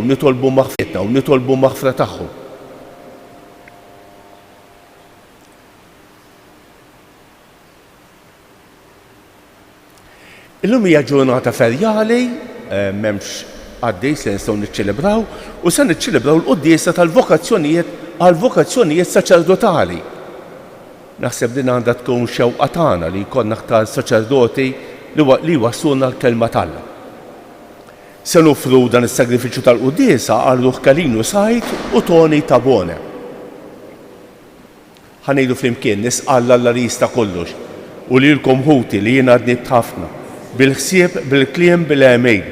u nitolbu maħfretna u nitolbu maħfra tagħhom. Illum hija ġurnata ferjali, m'hemmx għaddej se nistgħu niċċelebraw u se niċċelebraw l-quddiesa tal-vokazzjonijiet għal vokazzjonijiet saċerdotali. Naħseb din għandha tkun xewqa tagħna li jkollna aktar saċerdoti li wasluna l-kelma tagħna. Se nofru dan is-sagrifiċċju tal-quddiesa għal Ruħ Kalinu Sajt u Toni Tabone. Ħanejdu flimkien nisqal Alla li jista' kollox u lilkom ħuti li jien għadni ħafna bil-ħsieb, bil-kliem, bil-għemejn,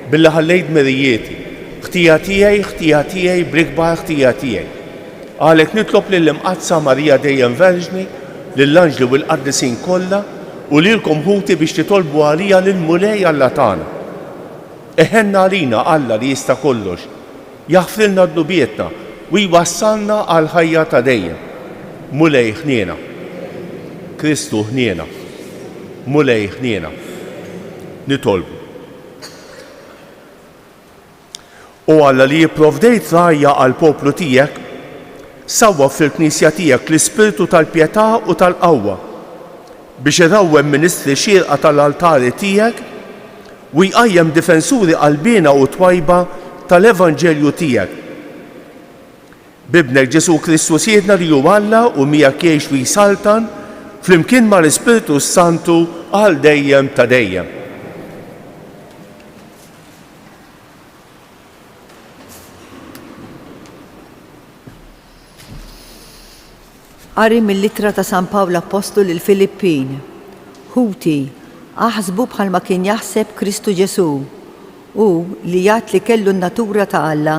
billi ħallejt merijieti, ħtija tiegħi, bl-ikbar ħtija tiegħi. Għalhekk nitlob lill-Imqazza Marija Dejjem Verġni, lill-Anġli u l-Qaddisin kollha u lilkom ħuti biex titolbu għalija lill-Mulej Alla tagħna. Eħenna għalina Alla li jista' kollox, jaħfrilna d-dubietna u jwassalna għal ħajja ta' dejjem. Mulej ħniena, Kristu ħniena, Mulej ħniena. Nitolbu. U Alla li jipprovdejt rajja għal poplu tiegħek, sawwa fil-Knisja tiegħek l-ispirtu tal-pjetà u tal-qawwa biex irawwem ministri xierqa tal-altari tiegħek u jqajjem difensuri qalbina u twajba tal-Evanġelju tiegħek. Bibnek Ġesu Kristu siedna li hu Alla u miegħek jgħix u jsaltan flimkien mal-Ispirtu Santu għal dejjem ta' dejjem. Qari mill-Littra ta' San Pawlu Apostol lill-Filippin. Ħuti, aħsbu bħalma kien jaħseb Kristu Ġesu u li jgħid li kellu n-natura ta' Alla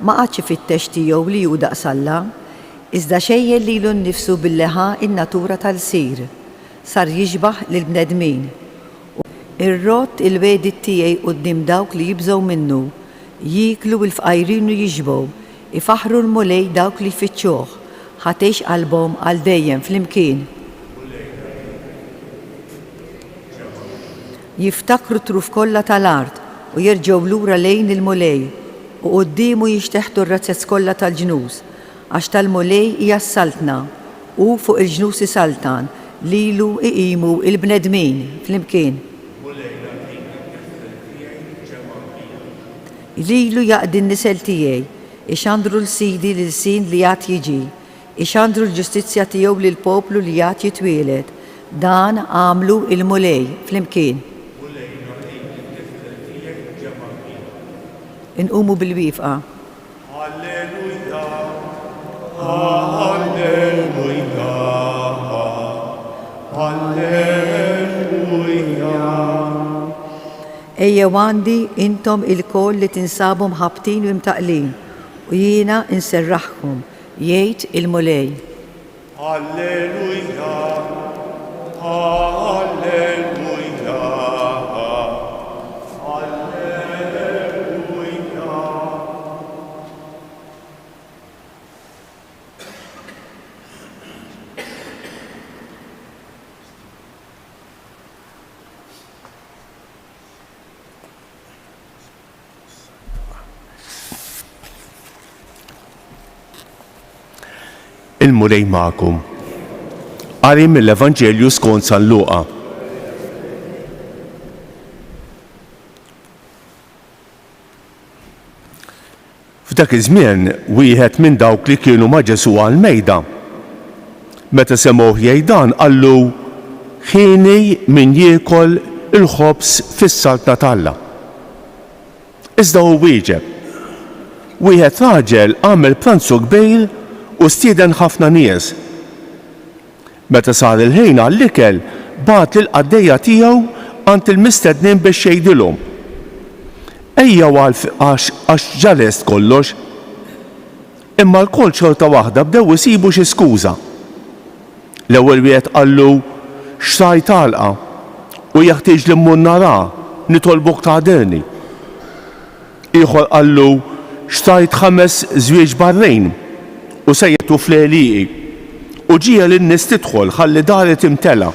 ma qatx ifittex tiegħu li hu daqs Alla, iżda xejjel lilu nnifsu bil-leħa in-natura tal-sir, sar jiġbaħ lill-bnedmin. Irrott il-wedit tiegħi quddiem dawk li jibżgħu minnu, jieklu l-fqajrin u jiġbgħu, ifaħru l-mulej dawk li jfittxuh, ħatejx qalbhom għal dejjem flimkien. Jiftakru truf kollha tal-art u jerġgħu lura lejn il-mulej u qudiemu jixteħtu r-razzezz kollha tal-ġnus għax tal-mulej hija s-saltna u fuq il-ġnus isaltan lilu iqimu il-bnedmin flimkien. Lilu jaqdi n-nisel tiegħi, ixandru l-sidi lil-sin li jgħat jiġi, ixandru l-ġustizzja tiegħu lill-poplu li jgħat jitwieled, dan għamlu il-mulej flimkien. Inqumu bil-wifqa. Alleluja, alleluja, alleluja. Ejja għandi intom il-koll li tinsabu mħabtin u imtaqlin u jiena inserraħkom, jgħid il-mulej. Alleluja, alleluja, alleluja. Il-mulej magħkom. Qari mill-Evanġelju skont San Luqa. F'dak iż-żmien wieħed minn dawk li kienu ma' Ġesu għall-mejda. Meta semgħuh jgħidan qallu ħini min jiekol il-ħobs fis-saltna talla. Iżda hu wieġeb. Wieħed raġel għamel pranzu kbejl u stieden ħafna nies. Meta sar il-ħin għall-ikel, bagħat lill-qaddejja tiegħu għand il-mistednin biex jgħidilhom. Ejja għax ġalest kollox, imma l-kol xorta waħda bdew isibu xi skuża. L-ewwel wieħed qallu x'sajt għalqa u jeħtieġ li mmur narah nitolbuk tgħadirni. Ieħor qallu x'sajt 5 żwieġ barrejn u sejjetu fl-għeliqi u ġija lin-nies tidħol ħalli dari timtela.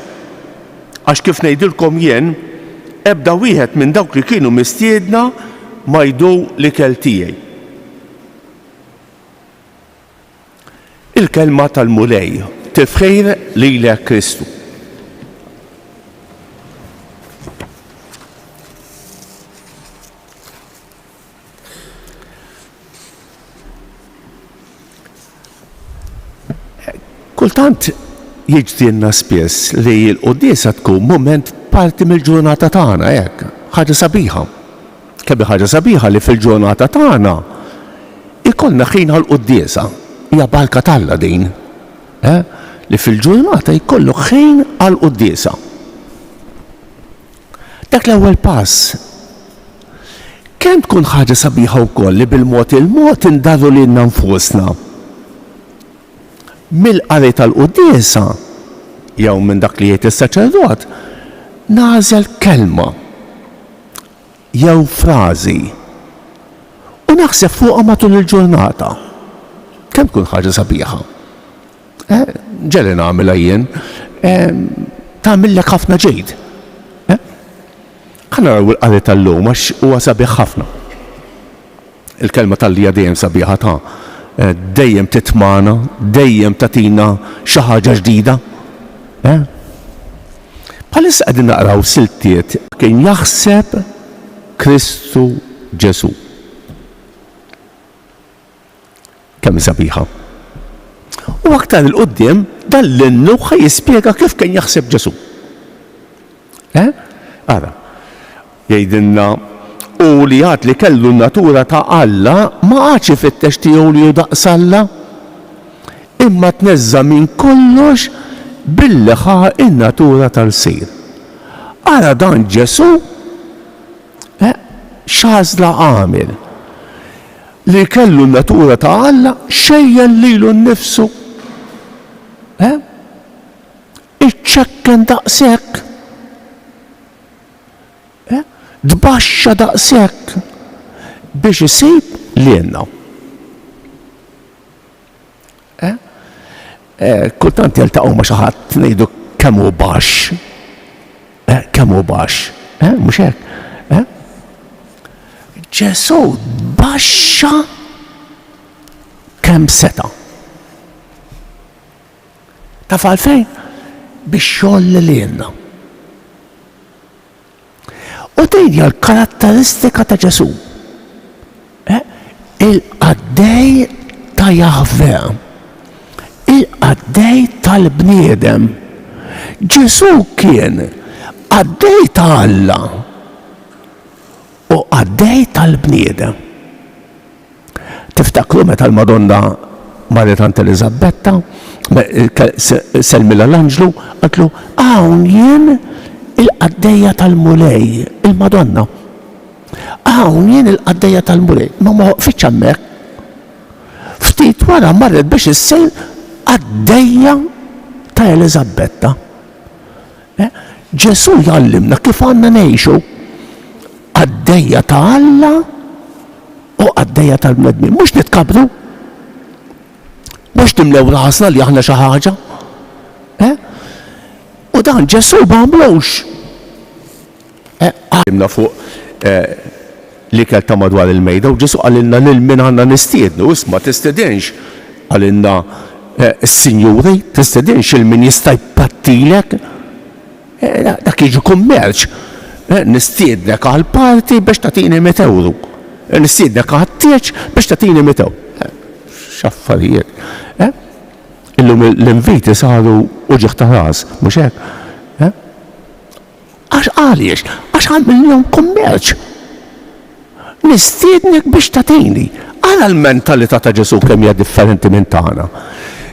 Għax kif ngħidilkom jien, ebda wieħed minn dawk li kienu mistiedna ma jdu l-ikel tiegħi. il-kelma tal-mulej tifħir lilek Kristu. Kultant jiġdilna spiss li l-quddiesa tkun mument parti mill-ġurnata tagħna hekk, ħaġa sabiħa. Kemm ħaġa sabiħa li fil-ġurnata tagħna ikollna ħin għall-quddiesa. Hija barka talla din. Li fil-ġurnata jkollu ħin għall-quddiesa. Dak l-ewwel pass. Kemm tkun ħaġa sabiħa wkoll li bil-mod il-mod indarru lilna nfusna. Mill-qari tal-quddiesa jew minn dak li jgħid is-saċerdot nagħżel kelma jew frażi u naħseb fuqha matul il-ġurnata. Kemm tkun ħaġa sabiħa. Ġeli nagħmilha jien tagħmillek ħafna ġid. Ħa naraw il-qari tal-lum għax huwa sabiħ ħafna. Il-kelma tal-lija dejjem sabiħa dejjem titmana, dejjem tatina xi ħaġa ġdida. Bħalissa qegħdin naqraw siltiet kien jaħseb Kristu Ġesu. Kemm sabiħa. U aktar il-qudiem dal-linnu jispjega kif kien jaħseb Ġesu. Ara, jgħidilna u li għad li kellu natura ta' Alla ma għadx ifittex tiegħu li hu daqs Alla, imma tneżza minn kollox billi ħa in-natura tal-sir. Ara dan Ġesu x'għażla għamel li kellu natura ta' Alla xejjen lilu nnifsu. Iċċekken daqshekk. Tbaxxa daqshekk biex isib lielna. Kultant jeltaqgħu ma' xi ħadd ngħidu kemm hu baxx. Kemm hu baxx. Mhux hekk. Ġesu baxxa kemm seta'. Taf għalfejn? Biex jolli lielna. U din hija l-karatteristika ta' Ġesu. Il-qaddej ta' Jahve. Il-qaddej tal-bniedem. Ġesu kien qaddej ta' Alla u qaddej tal-bniedem. Tiftakru meta l-Madonna marret ant Elisabetta, selmila l-anġlu, għatlu hawn jien il-qaddejja tal-mulej, il-Madonna. Hawn jien il-qaddejja tal-mulej, ma waqfitx hemmhekk. Ftit wara marret biex issir qaddejja ta' Elisabetta. Ġesu jallimna kif għandna ngħixu qaddejja ta' Alla u qaddejja tal-bnedmin. Mhux nitkabru. Mhux nimlew rasna li aħna xi ħaġa. U dan Ġesu ma għamlux. Għalimna fuq li kell ta' madwar il-mejda u Ġesu għalilna lil min għandna nistiednu, isma' tistedinx għalilna s-sinjuri, tistedinx il-min jista' jpattilek. Dak jiġi kummerċ. Nistiednek għal-parti biex tagħtini 100 euro. Nistiednek għat-tieċ biex tagħtini 100 euro. X'affarijiet. Illum l-inviti saru uġiħ ta' ras, mhux hekk? Għax għaliex, għax għamilhom kummerċ. Nistiednek biex tagħtini. Għala l-mentalità ta' Ġesu kemm hija differenti minn tagħna.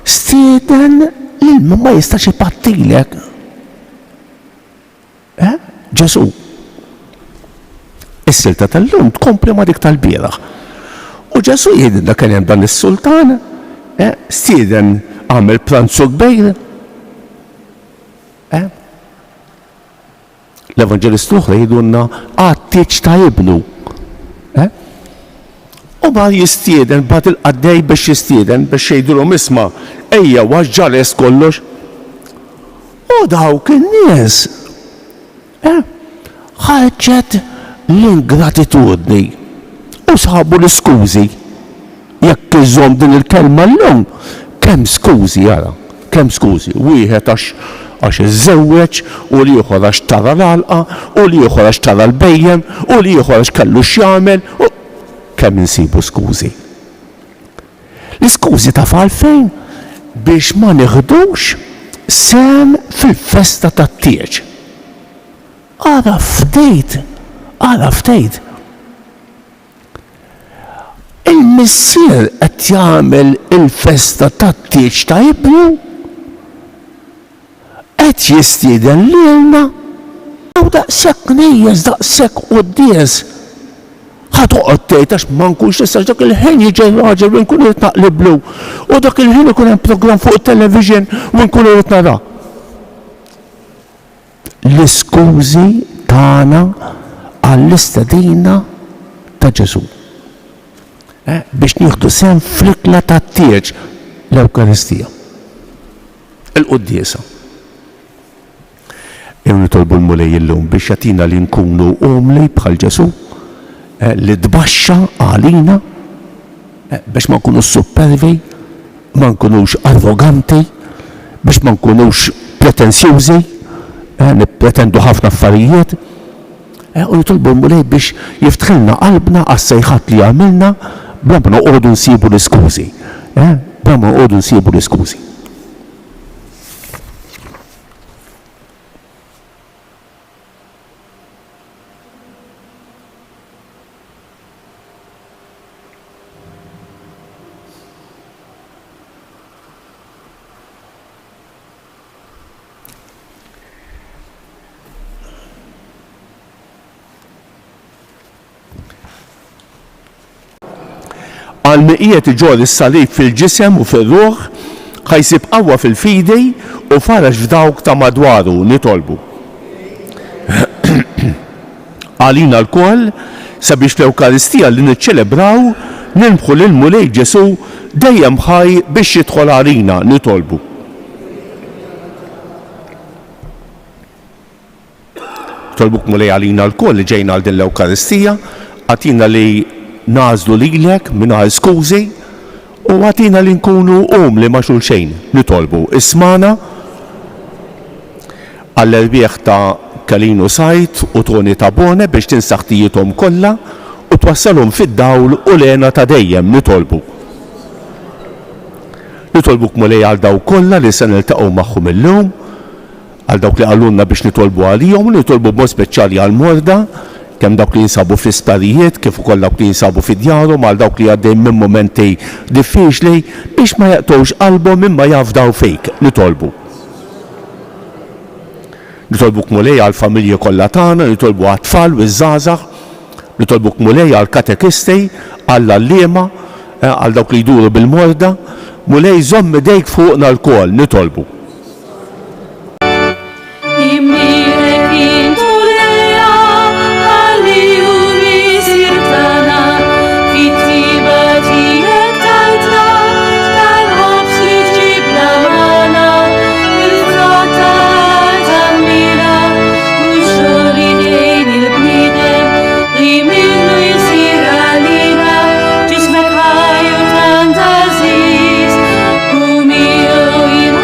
Stieden lil ma jistax ipattilek. Ġesu. Is-silta tal-lum tkompli ma dik tal-bieraħ. U Ġesu jgħidilna kien hemm dan is-sultan, stieden għamel pranzu kbejn. L-Evanġelistu oħra jgħidulna għat-tieċ ta' ibnu. U ma jistieden bad il-qaddej biex jistieden biex jgħidulhom isma' ejja għax ġales kollox. U dawk in-nies ħarġet l-ingratitudni u saħbu l-iskużi. Jekk iżżomm din il-kelma llum, kemm skużi ara, kemm skużi, wieħed għax iżżewweġ u li ieħor għax tara l-għalqa u li ieħor għax tara l-bejjem u li ieħor għax kellu x'jagħmel u kemm insibu skużi. L-iskużi taf għalfejn biex ma nieħdux sem fil-festa tat-tieġ. Ara ftejt. Il-missier qed jagħmel il-festa tat-tieġ ta' Ibru qed jistieden lilna u daqshekk nejjeż daqshekk qudies ħatoqgħod tgħid għax ma nkunx nistax dak il-ħin jiġi raġel u nkun irid naqliblu u dak il-ħin ikun hemm programm fuq it-television u nkun irid nara. L-iskużi tagħna għall-istedina ta' Ġesu. Biex nieħdu sehem fl-ikla tat-tieġ l-Ewkaristija. Il-quddiesa. Jew nitolbu l-mulej illum biex jagħtina li nkunu umli bħal Ġesu li tbaxxa għalina biex ma nkunux supervi, ma nkunux arroganti, biex ma nkunux pretenzjużi, nippretendu ħafna affarijiet. U nitolbu l-mulej biex jiftħilna qalbna għas-sejħat li għamilna bla ma noqogħdu nsibu l-iskużi. Bla ma noqogħdu nsibu l-iskużi. Għal-miqiet ġor is-salib fil-ġisem u fil-ruħ ħajsib qawwa fil-fidej u faraġ f'dawk ta' madwaru nitolbu. Għalina l-koll sabiex l-Ewkaristija li niċċelebraw nilmħu lil mulej Ġesu dejjem ħaj biex jidħol għalina nitolbu. Tolbuk mulej għalina l-koll li ġejna għal din l-Ewkaristija għatina li nażlu lilek mingħajr skużi u għatina li nkunu li ma' xulxejn nitolbu ismana għall-erbieħ ta' Kalinu Sajt u Toni Tabone biex tinsaħtijithom kollha u twassalhom fid-dawl u lena ta' dejjem nitolbu. Nitolbuk mulej għal dawk kollha li se niltaqgħu magħhom illum, għal dawk li għallunna biex nitolbu għalihom, nitolbu b'mod speċjali għal morda kemm dawk li jinsabu fl-isptarijiet kif ukoll dawk li jinsabu fid-djarhom għal dawk li għaddejn minn momenti diffiċli biex ma jaqtgħux qalbhom imma jafdaw fik nitolbu. Nitolbuk mulej għal familji kollha tagħna, nitolbu għat-tfal u ż-żgħażagħ, nitolbuk mulej għal katekisti, għall allima, għal dawk li jduru bil-morda, mulej żomm idejk fuqna l-kol nitolbu. Kum io in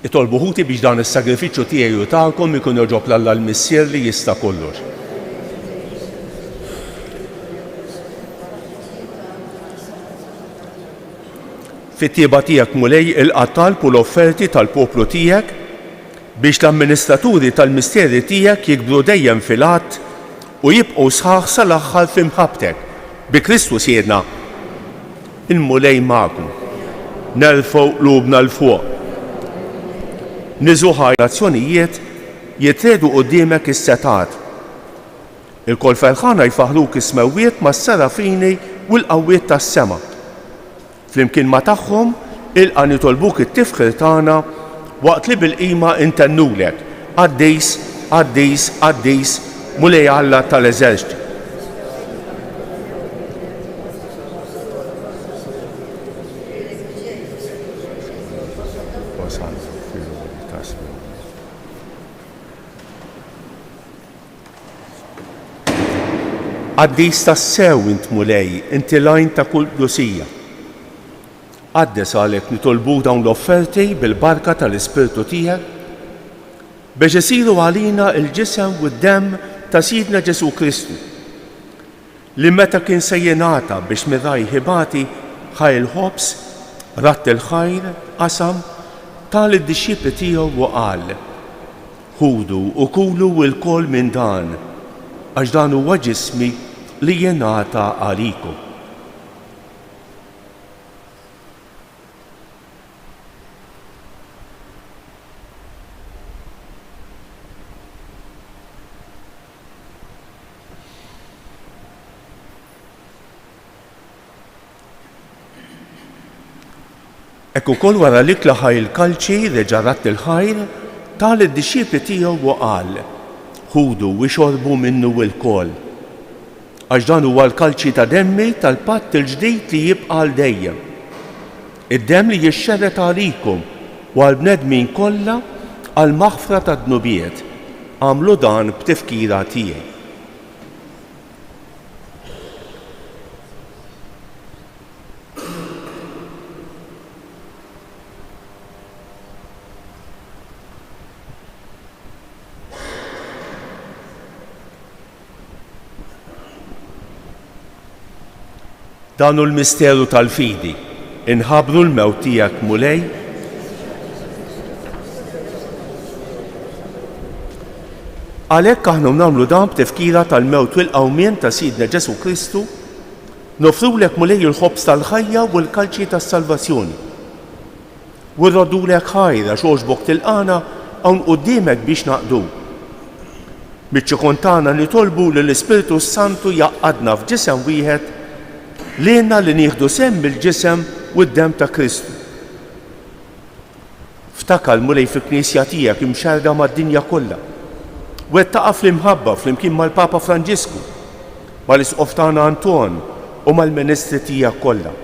Itolbu ħuti biex dan is-sagrifiċċju tiegħi u tagħkom ikun joġob l-Alla l-Missier li jista' kollox. Fit-tieba tiegħek mulej il-qatalb u l-offerti tal-poplu tiegħek biex l-amministraturi tal-mistieri tiegħek jikbru dejjem fil-att u jibqgħu sħaħ sal-aħħar f'imħabbtek bi Kristu siedna. Il-mulej magħkom. Nerfgħu qlubna l fuq. Niżu ħajrazzjonijiet jitredu quddiemek is-setat. Il-kol ferħana jfaħruk is-smewwiet mas-serafini u l-qawwiet tas-sema. Flimkien ma tagħhom ilqa' nitolbuk it-tifħir tagħna waqt li bil-qima intennulek Qaddis, Qaddis, Qaddis mulej Alla tal-Eżerċiti. Qaddis tas-sew int mulej, inti lajn ta' kull qdusija. Qaddes għalhekk nitolbuk dawn l-offerti bil-barka tal-Ispirtu tiegħek biex isiru għalina l-ġisem u d-demm ta' Sidna Ġesu Kristu li meta kien se jingħata biex miraj ħibati ħaj il-ħobs, ratt il-ħajr, qasam tal id-dixxiepli tiegħu u qal: ħudu u kulu l-kol minn dan għax dan huwa ġismi li jingħata għalikom. Ekk ukoll wara li klaħaj il-kalċi reġa' ratt il-ħajr tal id-dixxiepli tiegħu u qal: ħudu u xorbu minnu l-kol għax dan huwa l-kalċi ta' demmi tal-patt il-ġdid li jibqa' l dejjem. Id-demm li jixxerret għalikom u għall-bnedmin kollha għal maħfra ta' dnubiet. Għamlu dan b'tifkira tiegħi. Danu l-misteru tal-fidi, inħabru l-mewt tiegħek mulej, għalhekk aħna nagħmlu dan b'tifkira tal-mewt u l-qawmien ta' Sidna Ġesu Kristu, nofrulek mulej il-ħobs tal-ħajja u l-kalċi tas-salvazzjoni. U rrodulek ħajra xogħġbok tilqana hawn quddiemek biex naqdu. Biċ-ċikun tagħna nitolbu li l-Ispiritu Santu jaqgħadna f'ġisem wieħed lilna li nieħdu semm bil-ġisem u d-demm ta' Kristu. Ftakar mulej fil-Knisja tiegħek imxerda mad-dinja kollha. Wettaqa' fl-imħabba flimkien mal-Papa Franġisku, mal-Isqof tagħna Anton u mal-Ministri tiegħek kollha.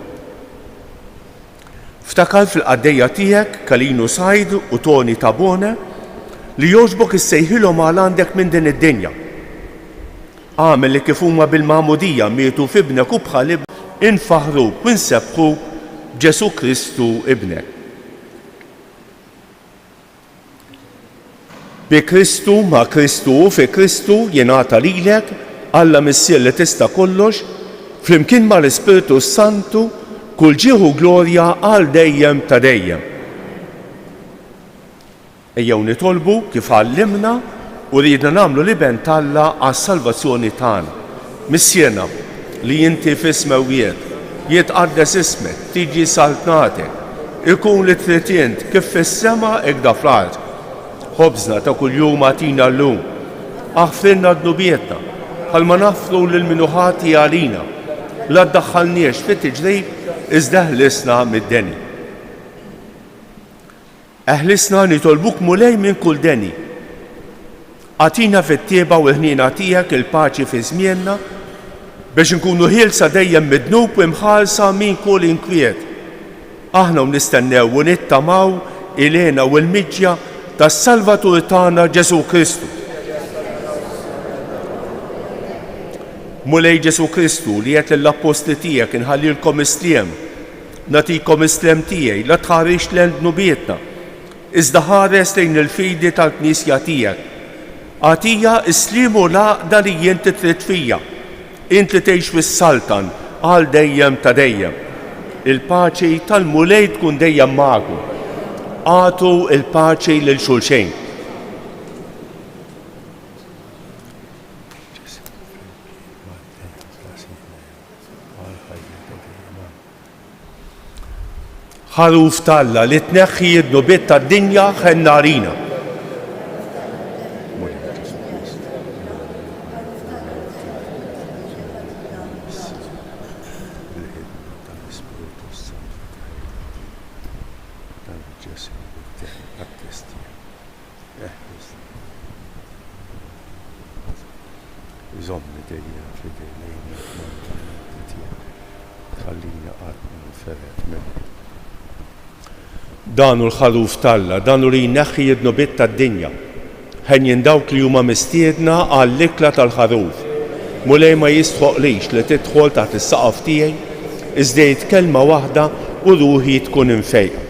Ftakar fil-qaddejja tiegħek Kalinu Sajd u Toni Tabone li jogħġbok issejħilhom għal għandek minn din id-dinja. Għamel li kif huma bil-Magħmudija mietu f'ibnek u bħal infaħruk u nsebħuk Ġesu Kristu ibnek. Bi Kristu ma' Kristu u fi Kristu jingħata lilek Alla Missier li tista' kollox flimkien mal-Ispiritu Santu kull ġieħu glorja għal dejjem ta' dejjem. Ejjew nitolbu kif għallimna u rridna nagħmlu liben Alla għas-salvazzjoni tagħna. Missierna li inti fis-smewwiet jitqaddes ismek, tiġi saltnatek, ikun li trid int kif fis-sema hekk da fl-art. Ħobżna ta' kuljum agħtina llum, aħfirna dnubietna bħalma naħfru lil min ħati għalina, la ddaħħalniex fit-tiġrib iżda ħlisna mid-deni. Eħlisna nitolbuk mulej minn kull deni. Għatina fit-tieba u l-ħniena tiegħek il-paċi fi żmienna biex nkunu ħielsa dejjem midnub u mħallsa min kull inkwiet. Aħna nistennew u nittamaw ilena u l-miġja tas-Salvatur tagħna Ġesu Kristu. Mulej Ġesu Kristu li qed lill-Apostli tiegħek inħallilkom isliem, nagħtikom isliem tiegħi la tħarrix lejn dnubietna. iżda ħares lejn il-fidi tal-Knisja tiegħek. Għatija islim u laqda li jinti trid fija. Inti tgħix fis-Saltan għal dejjem ta' dejjem. Il-paċi tal-mulej tkun dejjem magħkom. Għatu il-paċi lil xulxejn. ħaruf talla li tneħħi id-nubiet tad-dinja ħennarina. Żommi dejjem fidejlejn ħallina qatt nferet minni. Danu l-ħaluf talla, danu li jneħħi id-nubiet tad-dinja. Ħenjin dawk li huma mistiedna għall-ikla tal-ħaruf. Mulej ma jistħoqlix li tidħol taħt is-saqaf tiegħi, iżda kelma waħda u ruħi tkun infejqa.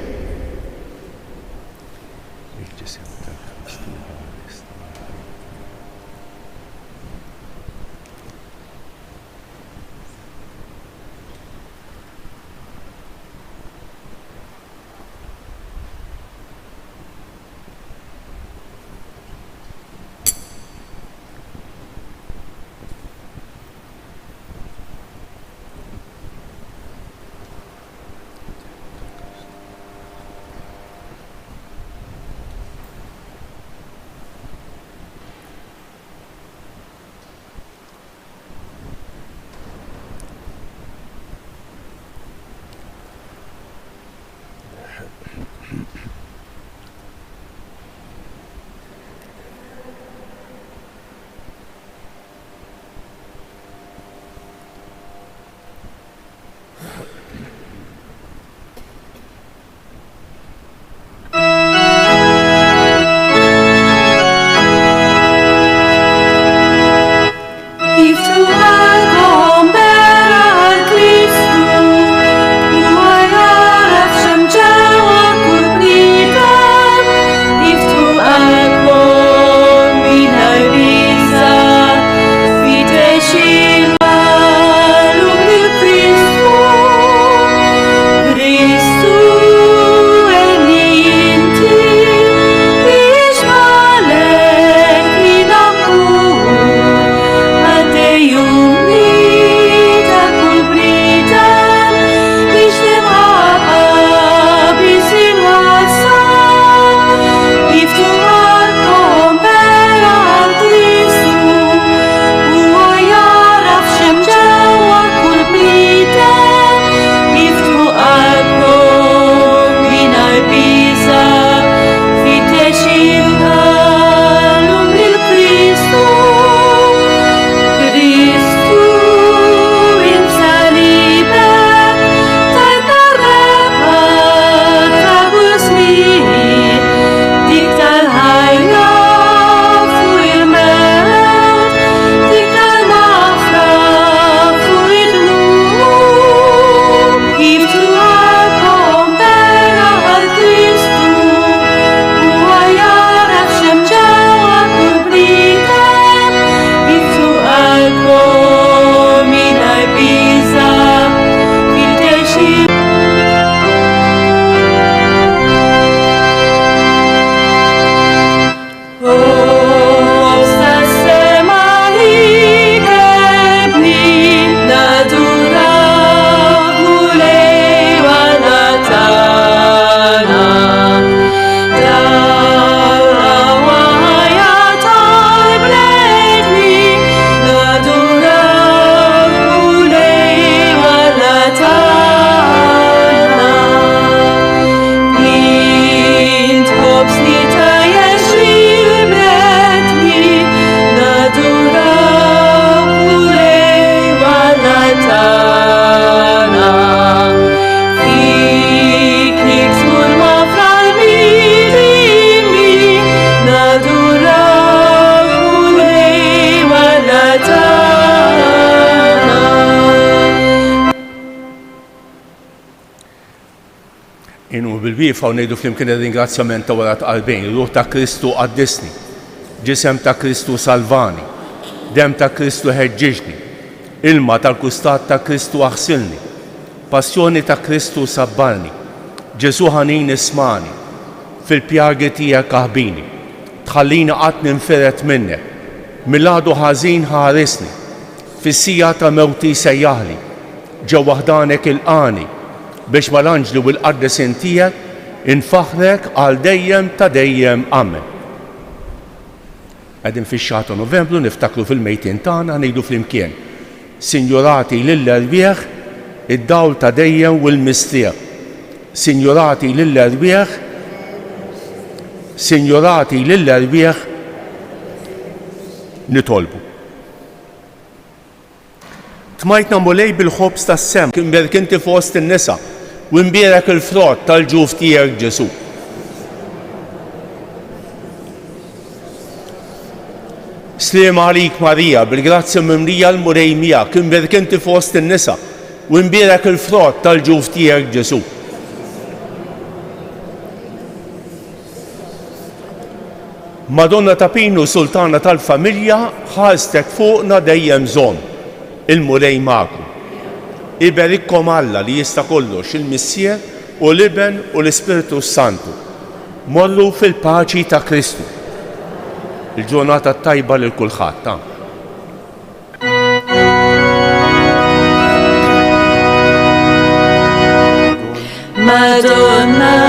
Inu bil-wiefa u ngħidu flimkien ir-ringrazzjament ta' wara qalbejn, ruħ ta' Kristu qaddisni, ġisem ta' Kristu salvani, dem ta' Kristu ħeġġiġni, ilma tal-kustat ta' Kristu aħsilni, passjoni ta' Kristu sabbarni, Ġesu ħanin ismani, fil-pjagi tiegħek aħbini, tħallini qatt ninferet minnek, mill-għadu ħażin ħaresni, fis-sija ta' mewti sejjaħli, ġew waħdanek il-qani, biex mal-anġli u l-qaddesin tiegħek infaħrek għal dejjem ta' dejjem amen. Qegħdin fix-xahar ta' Novembru niftakru fil-mejtien tagħna ngħidu flimkien: Sinjurati lill-erbieħ id-dawl ta' dejjem u l-mistrieħ. Sinjurati lill-erbieħ, Sinjurati lill-erbieħ nitolbu. Tmajtna mulej bil-ħobs tas-sem kien berkinti fost in-nisa u nbierek il-frott tal-ġuf tiegħek Ġesu. Sliema għalik Marija, bil-grazzja mimlija l-murej miegħek kien berkinti fost in-nisa u nbierek il-frott tal-ġuf tiegħek Ġesu. Madonna ta' Pinu, sultana tal-familja, ħalstek fuqna dejjem żomm, il-murej magħkom. Iberikkom Alla li jista' kollox, il-Missier u l-Iben u l-Ispiritu Santu. Morru fil-paċi ta' Kristu. Il-ġurnata tajba lil kulħadd. Madonna